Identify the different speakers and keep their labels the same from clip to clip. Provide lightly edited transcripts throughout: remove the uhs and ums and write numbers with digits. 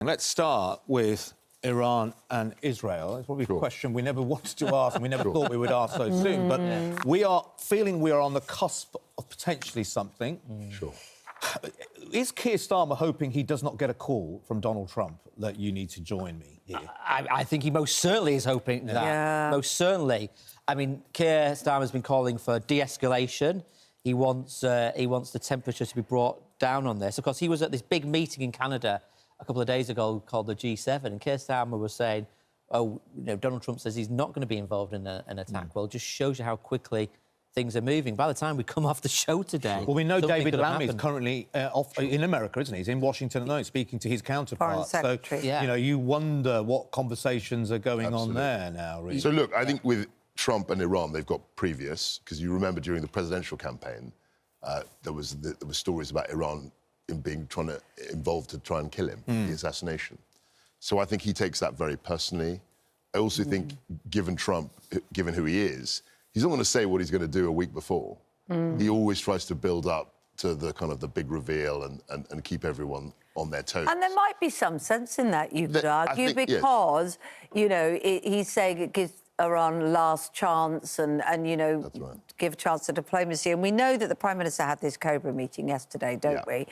Speaker 1: Let's start with Iran and Israel. It's probably a question we never wanted to ask and we never thought we would ask so soon. But we are feeling we are on the cusp of potentially something.
Speaker 2: Sure.
Speaker 1: Is Keir Starmer hoping he does not get a call from Donald Trump that you need to join me here?
Speaker 3: I think he most certainly is hoping that.
Speaker 4: Yeah.
Speaker 3: Most certainly. I mean, Keir Starmer's been calling for de-escalation. He wants the temperature to be brought down on this. Of course, he was at this big meeting in Canada a couple of days ago called the G7, and Keir Starmer was saying, oh, you know, Donald Trump says he's not going to be involved in an attack. Well, it just shows you how quickly things are moving. By the time we come off the show today...
Speaker 1: Well, we know David Lammy is currently off in America, isn't he? He's in Washington at the moment, speaking to his counterpart.
Speaker 4: So,
Speaker 1: you know, you wonder what conversations are going on there now, really.
Speaker 2: So, look, I think with Trump and Iran, they've got previous, because you remember during the presidential campaign, there was stories about Iran being involved to try and kill him, the assassination. So I think he takes that very personally. I also think, given Trump, given who he is, he's not going to say what he's going to do a week before. He always tries to build up to the kind of the big reveal and keep everyone on their toes.
Speaker 4: And there might be some sense in that, you could argue, because, you know, he's saying it gives Iran last chance and you know, give a chance to diplomacy. And we know that the Prime Minister had this Cobra meeting yesterday, don't we?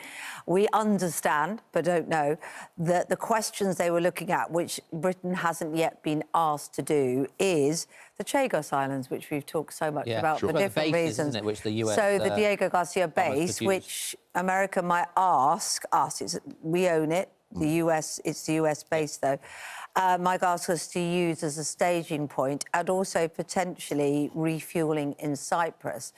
Speaker 4: We understand, but don't know, that the questions they were looking at, which Britain hasn't yet been asked to do, is the Chagos Islands, which we've talked so much about for different reasons.
Speaker 3: Isn't it, which the US,
Speaker 4: so the Diego Garcia base, which America might ask us, we own it. The US, it's the US base, though. Might ask us to use as a staging point and also potentially refuelling in Cyprus.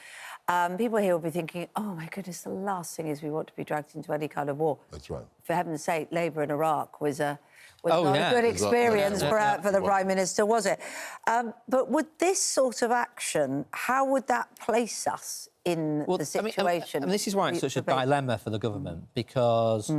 Speaker 4: People here will be thinking, oh, my goodness, the last thing is we want to be dragged into any kind of war.
Speaker 2: That's right.
Speaker 4: For heaven's sake, Labour in Iraq was not a good experience for the Prime Minister, was it? But would this sort of action, how would that place us in the situation?
Speaker 3: I mean, this is why it's such a dilemma for the government, because,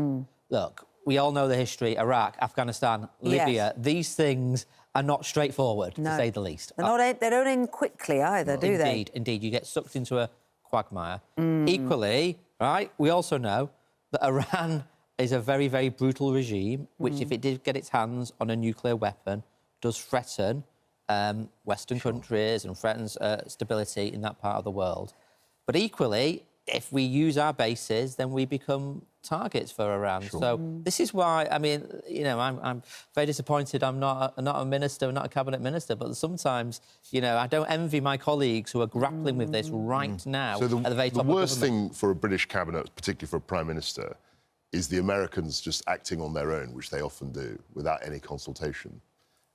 Speaker 3: look, we all know the history, Iraq, Afghanistan, Libya. These things are not straightforward, to say the least.
Speaker 4: They don't end quickly either, do they?
Speaker 3: Indeed. You get sucked into a quagmire. Equally, right, we also know that Iran is a very, very brutal regime, which, if it did get its hands on a nuclear weapon, does threaten Western countries and threatens stability in that part of the world. But equally, if we use our bases, then we become targets for Iran. So this is why, I mean, you know, I'm very disappointed I'm not a minister, not a cabinet minister, but sometimes, you know, I don't envy my colleagues who are grappling with this right now at the very top of the
Speaker 2: worst thing for a British cabinet, particularly for a Prime Minister, is the Americans just acting on their own, which they often do, without any consultation.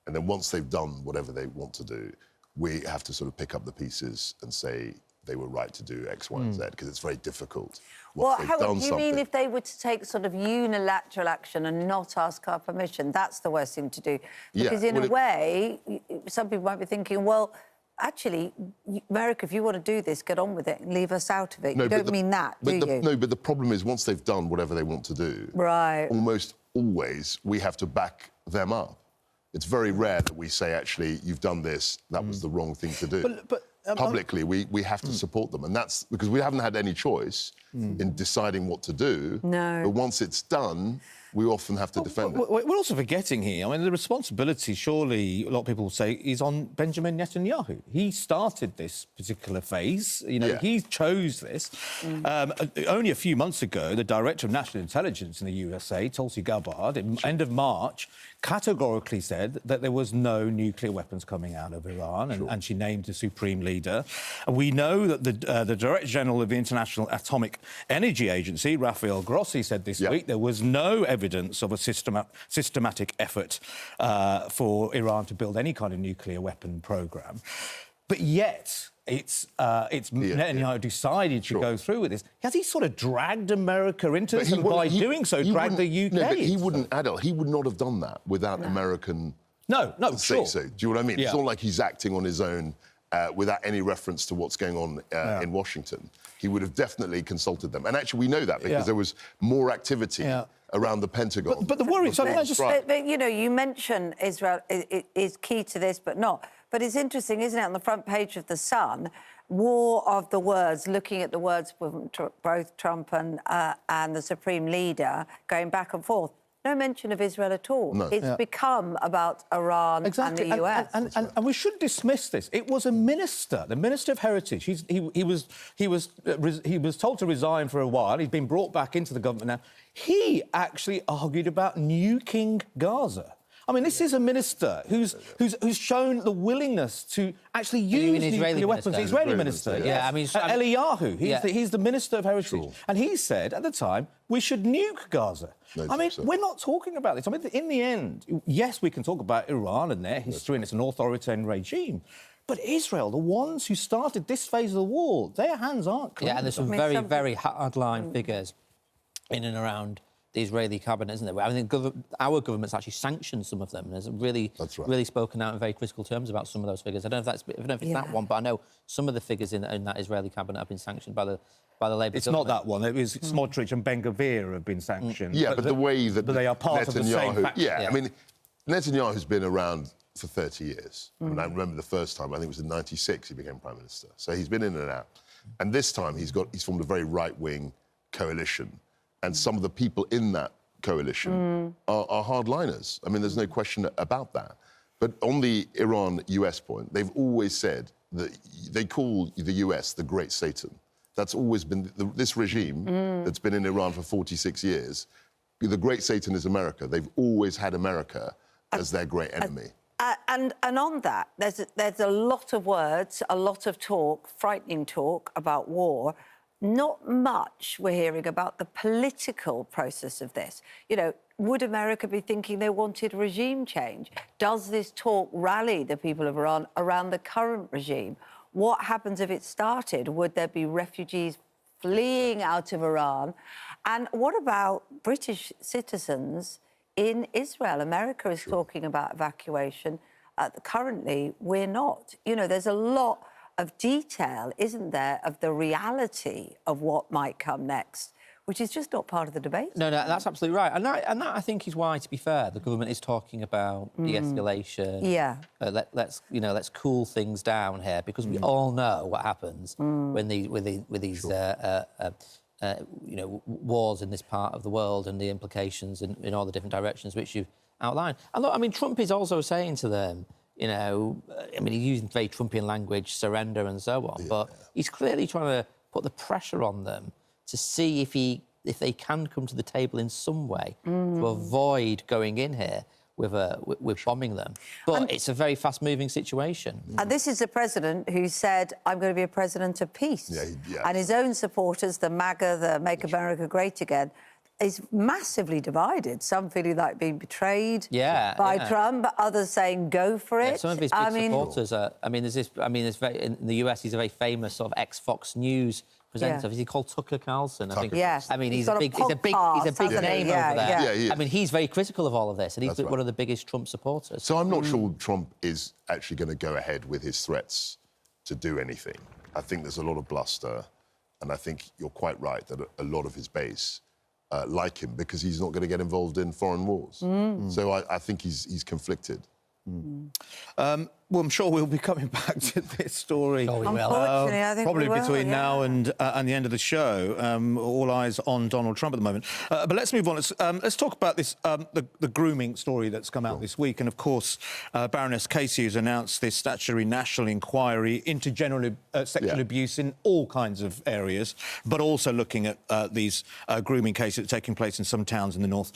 Speaker 2: And then once they've done whatever they want to do, we have to sort of pick up the pieces and say they were right to do X, Y, and Z, because it's very difficult.
Speaker 4: Well, do you mean if they were to take sort of unilateral action and not ask our permission, that's the worst thing to do? Because in a way, some people might be thinking, well, actually, America, if you want to do this, get on with it and leave us out of it. You don't mean that, do you?
Speaker 2: No, but the problem is once they've done whatever they want to do, almost always we have to back them up. It's very rare that we say, actually, you've done this, that was the wrong thing to do. Publicly, we have to support them, and that's because we haven't had any choice in deciding what to do. No. But once it's done, we often have to defend it.
Speaker 1: We're also forgetting here, I mean, the responsibility, surely, a lot of people will say, is on Benjamin Netanyahu. He started this particular phase. You know, he chose this. Only a few months ago, the Director of National Intelligence in the USA, Tulsi Gabbard, at the end of March, categorically said that there was no nuclear weapons coming out of Iran, and she named the Supreme Leader. And we know that the Director General of the International Atomic Energy Agency, Rafael Grossi, said this week there was no evidence of a systematic effort for Iran to build any kind of nuclear weapon programme. But yet it's Netanyahu decided to go through with this. Has he sort of dragged America into this, and by doing so dragged the UK?
Speaker 2: No, but he wouldn't, Adel, he would not have done that without American...
Speaker 1: No, sure.
Speaker 2: So. Do you know what I mean? It's not like he's acting on his own without any reference to what's going on in Washington. He would have definitely consulted them. And actually, we know that because there was more activity around the Pentagon.
Speaker 1: But the worry...
Speaker 4: But, you know, you mention Israel is key to this, but not. But it's interesting, isn't it, on the front page of The Sun, war of the words, looking at the words from both Trump and the Supreme Leader, going back and forth. no mention of Israel at all.
Speaker 2: No.
Speaker 4: It's become about Iran and the US.
Speaker 1: And we should dismiss this. It was a minister, the Minister of Heritage. He was told to resign for a while. He's been brought back into the government now. He actually argued about nuking Gaza. I mean, this is a minister who's shown the willingness to actually use nuclear weapons. The Israeli minister,
Speaker 3: yeah. I mean,
Speaker 1: Eliyahu, he's the Minister of Heritage.
Speaker 2: Sure.
Speaker 1: And he said, at the time, we should nuke Gaza. I mean, we're not talking about this. I mean, in the end, yes, we can talk about Iran and their history, and it's an authoritarian regime. But Israel, the ones who started this phase of the war, their hands aren't clean.
Speaker 3: Yeah, and there's some very hardline figures in and around the Israeli cabinet, isn't there? I mean, our government's actually sanctioned some of them and has really spoken out in very critical terms about some of those figures. I don't know if it's that one, but I know some of the figures in that Israeli cabinet have been sanctioned by the Labour
Speaker 1: It's
Speaker 3: government.
Speaker 1: not that one. It was Smotrich and Ben-Gvir have been sanctioned.
Speaker 2: Yeah, but the way that
Speaker 1: they are part of the same faction.
Speaker 2: Yeah, I mean, Netanyahu's been around for 30 years. I mean, I remember the first time, I think it was in '96, he became Prime Minister. So he's been in and out. And this time he's formed a very right-wing coalition. And some of the people in that coalition are hardliners. I mean, there's no question about that. But on the Iran-US point, they've always said that they call the US the Great Satan. That's always been this regime that's been in Iran for 46 years. The Great Satan is America. They've always had America as their great enemy.
Speaker 4: And on that, there's a lot of words, a lot of talk, frightening talk about war. Not much we're hearing about the political process of this. You know, would America be thinking they wanted regime change? Does this talk rally the people of Iran around the current regime? What happens if it started? Would there be refugees fleeing out of Iran? And what about British citizens in Israel? America is talking about evacuation. Currently, we're not. You know, there's a lot of detail, isn't there, of the reality of what might come next, which is just not part of the debate.
Speaker 3: No, that's absolutely right. And that I think is why, to be fair, the government is talking about de-escalation.
Speaker 4: Yeah.
Speaker 3: Let's cool things down here, because we all know what happens when with these wars in this part of the world and the implications in all the different directions which you've outlined. And look, I mean, Trump is also saying to them, you know, I mean, he's using very Trumpian language, surrender and so on, but he's clearly trying to put the pressure on them to see if they can come to the table in some way to avoid going in here with bombing them. But it's a very fast-moving situation.
Speaker 4: And this is a president who said, I'm going to be a president of peace. And his own supporters, the MAGA, the Make America Great Again, is massively divided. Some feeling like being betrayed by Trump, others saying go for it.
Speaker 3: Yeah, some of his big supporters are. I mean, in the US, he's a very famous sort of ex-Fox News presenter. Is he called Tucker Carlson? I think.
Speaker 4: Yes.
Speaker 3: I mean, he's a big name over there. I mean, he's very critical of all of this, and he's one of the biggest Trump supporters.
Speaker 2: So I'm not sure Trump is actually going to go ahead with his threats to do anything. I think there's a lot of bluster, and I think you're quite right that a lot of his base like him because he's not going to get involved in foreign wars. So I think he's conflicted.
Speaker 1: Well, I'm sure we'll be coming back to this story.
Speaker 3: Oh, we will.
Speaker 4: Unfortunately, I think
Speaker 1: probably
Speaker 4: we will,
Speaker 1: between now and the end of the show. All eyes on Donald Trump at the moment. But let's move on. Let's talk about this the grooming story that's come out this week. And of course, Baroness Casey has announced this statutory national inquiry into general sexual abuse in all kinds of areas, but also looking at these grooming cases that are taking place in some towns in the north.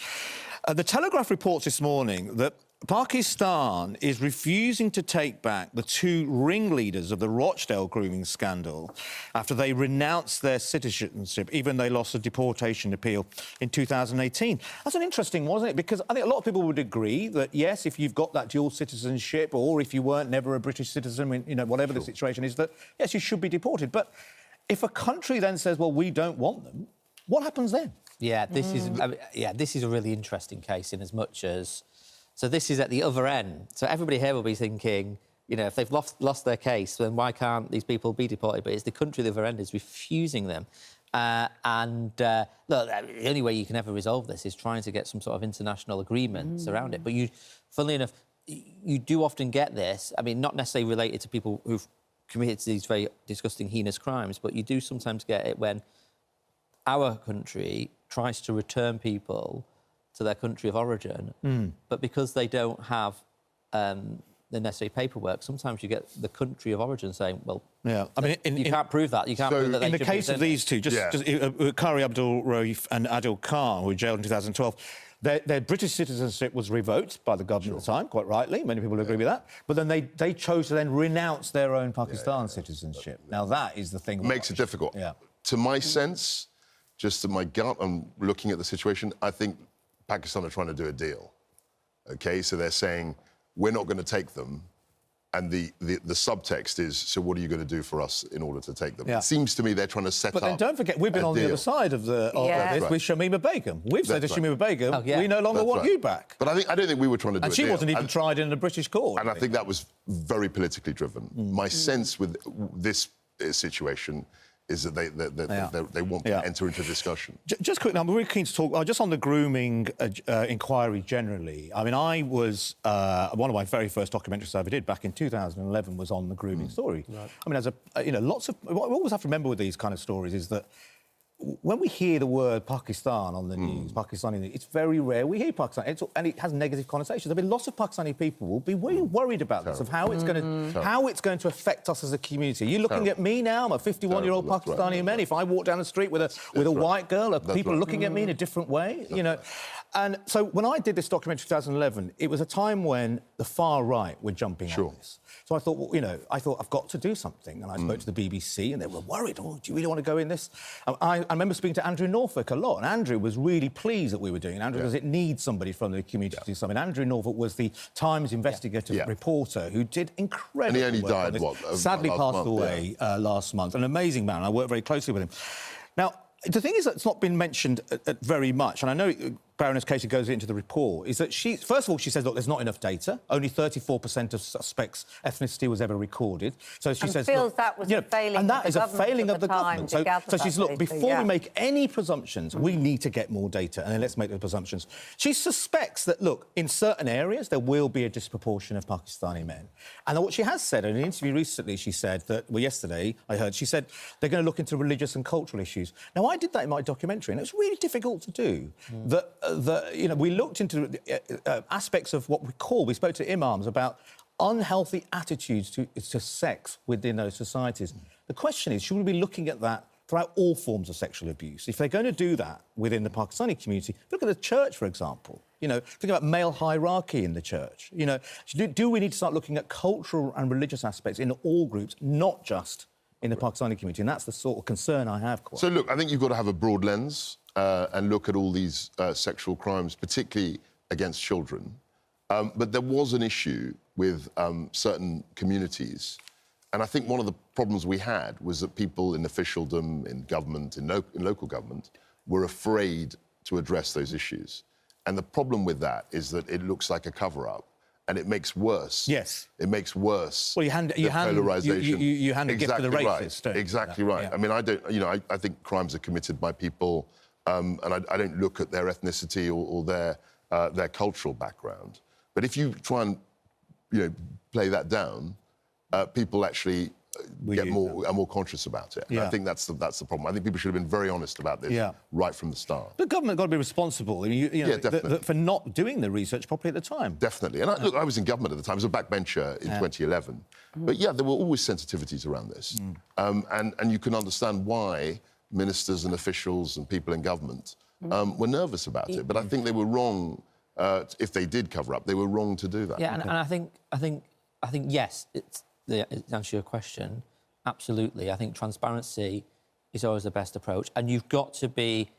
Speaker 1: The Telegraph reports this morning that Pakistan is refusing to take back the two ringleaders of the Rochdale grooming scandal after they renounced their citizenship, even though they lost a deportation appeal in 2018. That's an interesting, wasn't it? Because I think a lot of people would agree that, yes, if you've got that dual citizenship or if you weren't never a British citizen, you know, whatever the situation is, that, yes, you should be deported. But if a country then says, well, we don't want them, what happens then?
Speaker 3: Yeah, this is a really interesting case in as much as... So this is at the other end. So everybody here will be thinking, you know, if they've lost their case, then why can't these people be deported? But it's the country at the other end is refusing them. Look, the only way you can ever resolve this is trying to get some sort of international agreements around it. But funnily enough, you do often get this. I mean, not necessarily related to people who've committed these very disgusting, heinous crimes, but you do sometimes get it when our country tries to return people to their country of origin, but because they don't have the necessary paperwork, sometimes you get the country of origin saying, well,
Speaker 1: I mean,
Speaker 3: you can't prove that. You can't prove that.
Speaker 1: In the case of these two, Qari Abdul Rauf and Adil Khan, who were jailed in 2012, their British citizenship was revoked by the government at the time, quite rightly. Many people agree with that. But then they chose to then renounce their own Pakistan citizenship. Now, that is the thing.
Speaker 2: Makes it difficult.
Speaker 1: Yeah.
Speaker 2: To my sense, just to my gut, I'm looking at the situation, I think Pakistan are trying to do a deal. OK, so they're saying, we're not going to take them. And the subtext is, so what are you going to do for us in order to take them?
Speaker 1: Yeah.
Speaker 2: It seems to me they're trying to set up.
Speaker 1: But then don't forget, we've been on the other side of this with Shamima Begum. We've said to Shamima Begum, we no longer want you back.
Speaker 2: But I don't think we were trying to do
Speaker 1: and she wasn't even tried in a British court.
Speaker 2: And I think that was very politically driven. My sense with this situation is that they want to enter into discussion.
Speaker 1: Just quickly, I'm really keen to talk just on the grooming inquiry generally. I mean, I was one of my very first documentaries I ever did back in 2011 was on the grooming story. Right. I mean, as lots of what we always have to remember with these kind of stories is that when we hear the word Pakistan on the news, Pakistani, it's very rare we hear Pakistan, and it has negative connotations. There'll be lots of Pakistani people will be really worried about this, of how it's going to affect us as a community. You're looking at me now. I'm a 51-year-old Pakistani man. If I walk down the street with a white girl, are people looking at me in a different way? You know. And so when I did this documentary in 2011, it was a time when the far right were jumping on this. So I thought, well, I've got to do something. And I spoke to the BBC, and they were worried. Oh, do you really want to go in this? I remember speaking to Andrew Norfolk a lot, and Andrew was really pleased that we were doing it. Andrew, because it needs somebody from the community to do something. Andrew Norfolk was the Times investigative reporter who did incredible work.
Speaker 2: And he only died,
Speaker 1: sadly passed away last month. An amazing man. I worked very closely with him. Now, the thing is that it's not been mentioned very much, and I know Baroness Casey goes into the report, is that first of all, she says, look, there's not enough data. Only 34% of suspects' ethnicity was ever recorded. So she says,
Speaker 4: feels that was a failing
Speaker 1: and that is a failing of the government. So she's, look, before we make any presumptions, we need to get more data, and then let's make the presumptions. She suspects that, look, in certain areas, there will be a disproportion of Pakistani men. And what she has said in an interview recently, she said that, well, yesterday, I heard, she said they're going to look into religious and cultural issues. Now, I did that in my documentary, and it's really difficult to do. We looked into aspects of what we spoke to imams about unhealthy attitudes to sex within those societies. The question is, should we be looking at that throughout all forms of sexual abuse? If they're going to do that within the Pakistani community, look at the church, for example. Think about male hierarchy in the church. Do we need to start looking at cultural and religious aspects in all groups, not just in the Pakistani community? And that's the sort of concern I have.
Speaker 2: So, look, I think you've got to have a broad lens and look at all these sexual crimes, particularly against children. But there was an issue with certain communities. And I think one of the problems we had was that people in officialdom, in government, in local government, were afraid to address those issues. And the problem with that is that it looks like a cover-up. And it makes worse. Yes. It makes worse.
Speaker 1: Well, you hand a gift to the rapist.
Speaker 2: Right. Exactly right. Yeah. I mean, I think crimes are committed by people, and I don't look at their ethnicity or their cultural background. But if you try and, play that down, people actually are more conscious about it. And I think that's the problem. I think people should have been very honest about this right from the start.
Speaker 1: The government got to be responsible for not doing the research properly at the time.
Speaker 2: Definitely. And I was in government at the time. I was a backbencher in 2011. But, there were always sensitivities around this. And you can understand why ministers and officials and people in government were nervous about it. But I think they were wrong, if they did cover up, they were wrong to do that.
Speaker 3: Yeah, and I think yes, to answer your question, absolutely. I think transparency is always the best approach. And you've got to be,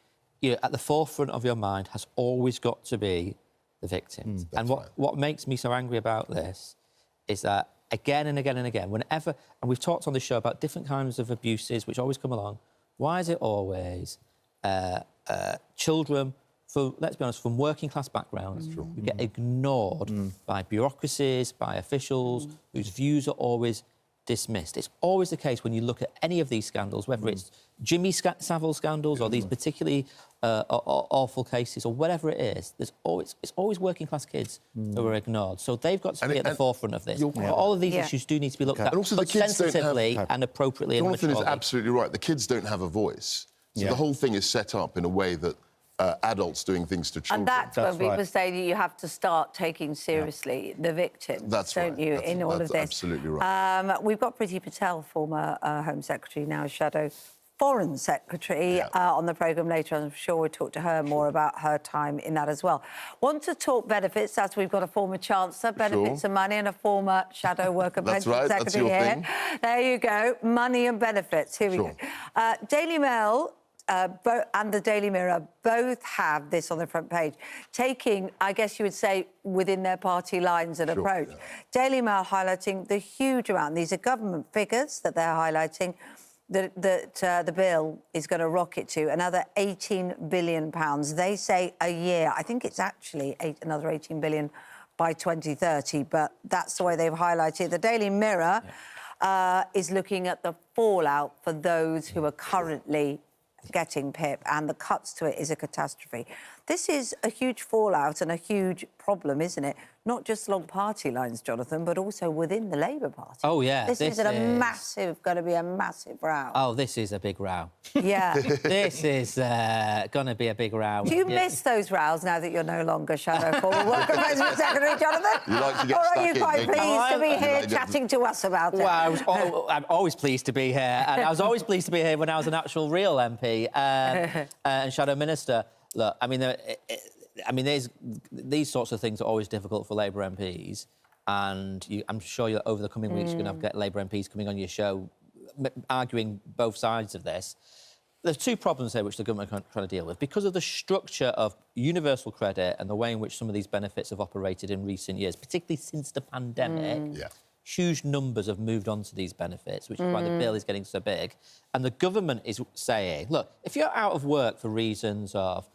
Speaker 3: at the forefront of your mind has always got to be the victims. And what makes me so angry about this is that again and again and again, whenever, and we've talked on the show about different kinds of abuses which always come along, why is it always children, let's be honest, from working class backgrounds, who get ignored by bureaucracies, by officials, whose views are always dismissed. It's always the case when you look at any of these scandals, whether it's Jimmy Savile scandals or these particularly awful cases or whatever it is, it's always working class kids who are ignored. So they've got to be at the forefront of this. All of these issues do need to be looked at,
Speaker 2: also
Speaker 3: but sensitively and appropriately.
Speaker 2: Jonathan is absolutely right. The kids don't have a voice. So the whole thing is set up in a way that adults doing things to children.
Speaker 4: And that's when people say that you have to start taking seriously the victims, don't you, in all of this?
Speaker 2: Absolutely right.
Speaker 4: We've got Priti Patel, former Home Secretary, now Shadow Foreign Secretary, on the programme later. I'm sure we'll talk to her more about her time in that as well. Want to talk benefits, as we've got a former Chancellor, benefits and money, and a former Shadow Worker Pension Secretary
Speaker 2: that's your
Speaker 4: here.
Speaker 2: thing.
Speaker 4: There you go, money and benefits. Here we go. Daily Mail and the Daily Mirror both have this on the front page, taking, I guess you would say, within their party lines an approach. Daily Mail highlighting the huge amount. These are government figures that they're highlighting, that the bill is going to rocket to another £18 billion. They say a year. I think it's actually another £18 billion by 2030, but that's the way they've highlighted it. The Daily Mirror is looking at the fallout for those who are currently getting PIP, and the cuts to it is a catastrophe. This is a huge fallout and a huge problem, isn't it? Not just along party lines, Jonathan, but also within the Labour Party.
Speaker 3: Oh, yeah.
Speaker 4: This is going to be a massive row.
Speaker 3: Oh, this is a big row.
Speaker 4: Yeah.
Speaker 3: This is going to be a big row.
Speaker 4: Do you miss those rows now that you're no longer Shadow Forward Worker President Secretary, Jonathan?
Speaker 2: You like to get
Speaker 4: or
Speaker 2: stuck
Speaker 4: are you
Speaker 2: in,
Speaker 4: quite
Speaker 2: don't you?
Speaker 4: pleased to be here chatting to us about it?
Speaker 3: Well, I'm always pleased to be here. And I was always pleased to be here when I was an actual real MP and Shadow Minister. Look, I mean, these sorts of things are always difficult for Labour MPs, and I'm sure over the coming weeks you're going to have Labour MPs coming on your show arguing both sides of this. There's two problems here which the government are trying to deal with. Because of the structure of universal credit and the way in which some of these benefits have operated in recent years, particularly since the pandemic, huge numbers have moved on to these benefits, which is why the bill is getting so big. And the government is saying, look, if you're out of work for reasons of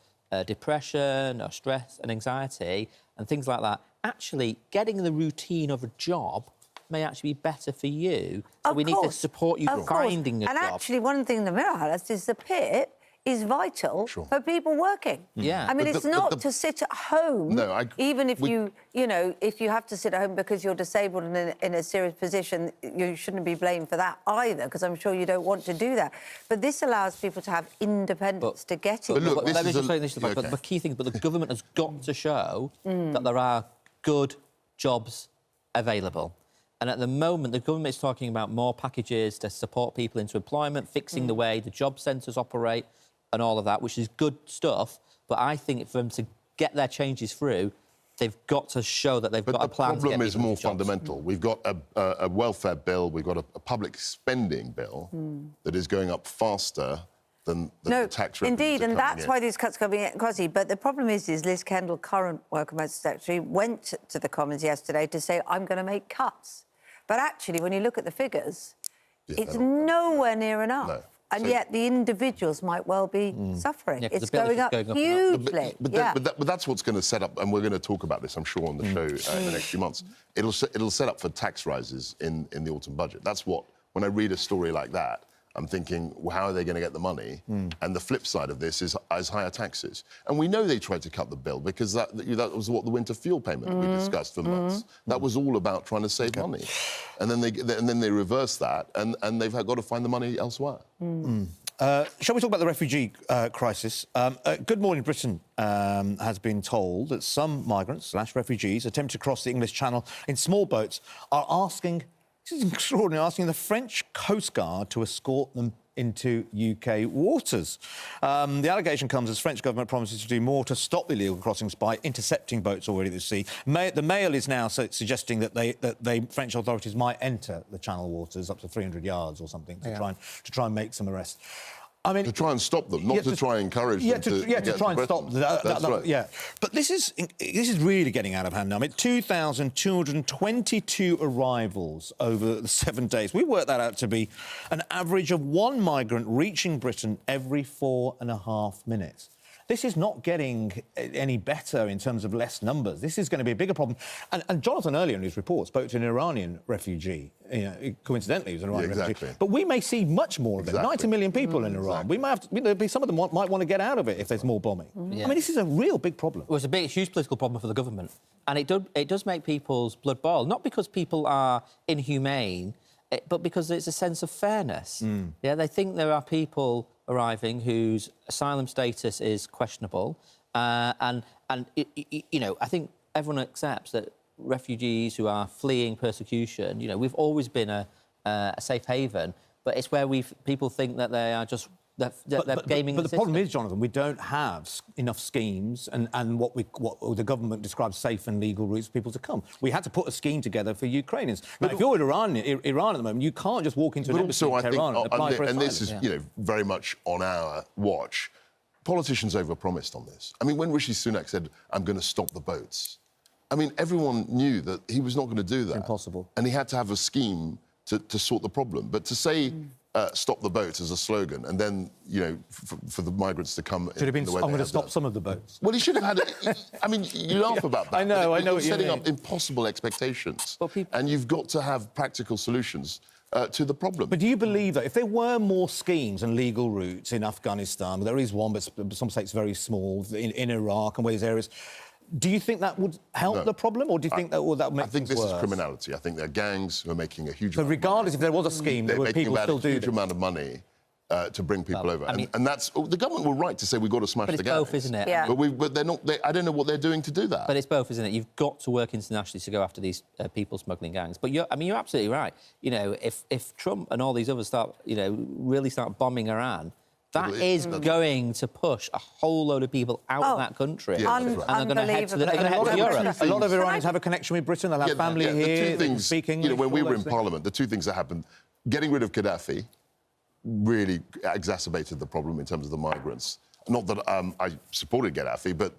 Speaker 3: depression or stress and anxiety and things like that, actually getting the routine of a job may actually be better for you. So we need to support you finding a job.
Speaker 4: And actually, one thing the Mirror highlights is the PIP is vital for people working.
Speaker 3: Yeah.
Speaker 4: I mean, it's not to sit at home.
Speaker 2: No,
Speaker 4: even if you know, if you have to sit at home because you're disabled and in a serious position, you shouldn't be blamed for that either, because I'm sure you don't want to do that. But this allows people to have independence to get it.
Speaker 2: But look,
Speaker 3: let me just say this, but the key thing, but the government has got to show that there are good jobs available. And at the moment, the government is talking about more packages to support people into employment, fixing the way the job centres operate, and all of that, which is good stuff. But I think for them to get their changes through, they've got to show that they've got a plan to get
Speaker 2: the problem is more
Speaker 3: jobs.
Speaker 2: fundamental. We've got a welfare bill, we've got a public spending bill that is going up faster than the tax revenues.
Speaker 4: Indeed, and that's
Speaker 2: in.
Speaker 4: why these cuts are coming in crazy. But the problem is Liz Kendall, current Worker Pension Secretary, went to the Commons yesterday to say, I'm going to make cuts. But actually, when you look at the figures, it's nowhere near enough. No. And yet the individuals might well be suffering. It's going up hugely.
Speaker 2: But that's what's going to set up, and we're going to talk about this, I'm sure, on the show in the next few months. It'll set up for tax rises in the autumn budget. That's what, when I read a story like that, I'm thinking, well, how are they going to get the money? And the flip side of this is higher taxes. And we know they tried to cut the bill because that was what the winter fuel payment we discussed for months. That was all about trying to save money. And then they reversed that, and they've got to find the money elsewhere.
Speaker 1: Shall we talk about the refugee crisis? Good Morning Britain has been told that some migrants/refugees attempting to cross the English Channel in small boats are asking, this is extraordinary, asking the French Coast Guard to escort them into UK waters. The allegation comes as French government promises to do more to stop the illegal crossings by intercepting boats already at the sea. The Mail is now suggesting that French authorities might enter the Channel waters up to 300 yards or something to try and make some arrests. I mean,
Speaker 2: to try and stop them, not to try and encourage them.
Speaker 1: To try and stop them.
Speaker 2: That's right.
Speaker 1: Yeah, but this is really getting out of hand now. I mean, 2,222 arrivals over the 7 days. We worked that out to be an average of one migrant reaching Britain every 4.5 minutes. This is not getting any better in terms of less numbers. This is going to be a bigger problem. And Jonathan earlier in his report spoke to an Iranian refugee. Coincidentally, he was an Iranian refugee. But we may see much more of them. 90 million people in Iran. We may have to, some of them might want to get out of it if there's more bombing. I mean, this is a real big problem.
Speaker 3: Well, it's a huge political problem for the government. And it does make people's blood boil, not because people are inhumane but because it's a sense of fairness. Yeah, they think there are people arriving whose asylum status is questionable, and you know, I think everyone accepts that refugees who are fleeing persecution, you know, we've always been a safe haven, but it's where people think that they are just they're gaming
Speaker 1: but
Speaker 3: the
Speaker 1: the problem
Speaker 3: system.
Speaker 1: is, Jonathan, we don't have enough schemes and what the government describes safe and legal routes for people to come. We had to put a scheme together for Ukrainians. Now, if you're in Iran at the moment, you can't just walk into an embassy in Tehran and apply for asylum.
Speaker 2: And this is, you know, very much on our watch. Politicians overpromised on this. I mean, when Rishi Sunak said, "I'm going to stop the boats," I mean, everyone knew that he was not going to do that.
Speaker 1: Impossible.
Speaker 2: And he had to have a scheme to sort the problem. But to say stop the boats as a slogan and then, you know, for the migrants to come...
Speaker 1: Should have been, I'm going to stop some of the boats.
Speaker 2: Well, he should have had it. I mean, you laugh about that.
Speaker 1: I know what
Speaker 2: you're
Speaker 1: you
Speaker 2: setting
Speaker 1: mean.
Speaker 2: up impossible expectations.
Speaker 3: But
Speaker 2: and you've got to have practical solutions to the problem.
Speaker 1: But do you believe that if there were more schemes and legal routes in Afghanistan, there is one, but some say it's very small, in Iraq and where there's areas... Do you think that would help the problem, or do you think that would make things worse?
Speaker 2: I think this is criminality. I think there are gangs who are making a huge...
Speaker 1: So regardless if there was a scheme, there would people still do...
Speaker 2: They're making a huge amount of money to bring people over. I mean, and that's... the government were right to say we've got to smash the gangs.
Speaker 3: But it's both, isn't it?
Speaker 4: Yeah.
Speaker 2: But they're not... I don't know what they're doing to do that.
Speaker 3: But it's both, isn't it? You've got to work internationally to go after these people smuggling gangs. But you're absolutely right. You know, if Trump and all these others really start bombing Iran... That is going to push a whole load of people out of that country.
Speaker 2: Yeah,
Speaker 3: and they're going to head to Europe.
Speaker 1: A lot of Iranians have a connection with Britain. They'll have family here, speak English.
Speaker 2: You know, when we were in Parliament, the two things that happened, getting rid of Gaddafi really exacerbated the problem in terms of the migrants. Not that I supported Gaddafi, but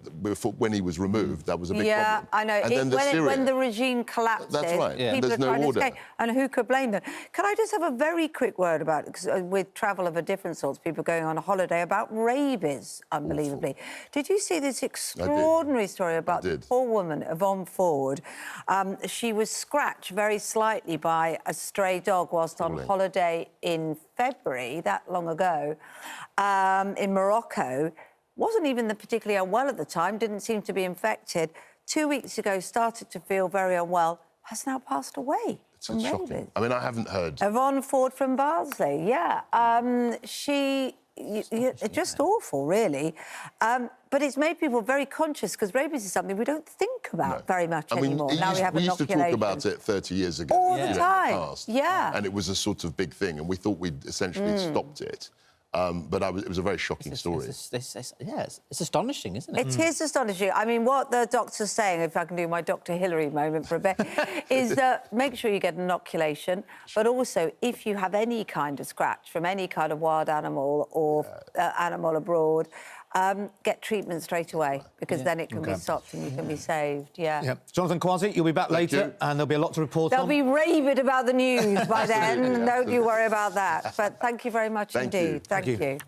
Speaker 2: when he was removed, that was a big problem.
Speaker 4: Yeah, I know.
Speaker 2: And then
Speaker 4: when the regime collapses,
Speaker 2: that's right.
Speaker 4: People
Speaker 2: There's
Speaker 4: are trying
Speaker 2: no
Speaker 4: to
Speaker 2: order.
Speaker 4: escape. And who could blame them? Can I just have a very quick word about it? Because with travel of a different sort, people going on a holiday, about rabies, unbelievably. Did you see this extraordinary story about the poor woman, Yvonne Ford? She was scratched very slightly by a stray dog whilst on holiday in February, that long ago, in Morocco. Wasn't even particularly unwell at the time, didn't seem to be infected. 2 weeks ago, started to feel very unwell, has now passed away.
Speaker 2: It's shocking. I mean, I haven't heard...
Speaker 4: Yvonne Ford from Barnsley, yeah. Just awful, really. But it's made people very conscious, because rabies is something we don't think about very much anymore. Now we have
Speaker 2: we used to talk about it 30 years ago.
Speaker 4: All the time,
Speaker 2: past,
Speaker 4: yeah.
Speaker 2: And it was a sort of big thing, and we thought we'd essentially stopped it. But it was a very shocking story.
Speaker 3: It's astonishing, isn't it?
Speaker 4: It is astonishing. I mean, what the doctor's saying, if I can do my Dr. Hillary moment for a bit, is that make sure you get an inoculation, but also if you have any kind of scratch from any kind of wild animal or animal abroad, get treatment straight away, because then it can be stopped and you can be saved,
Speaker 1: Jonathan Kwasi, you'll be back later, and there'll be a lot to report on.
Speaker 4: They'll be raving about the news by then. Don't you worry about that. But thank you very much indeed. Thank you.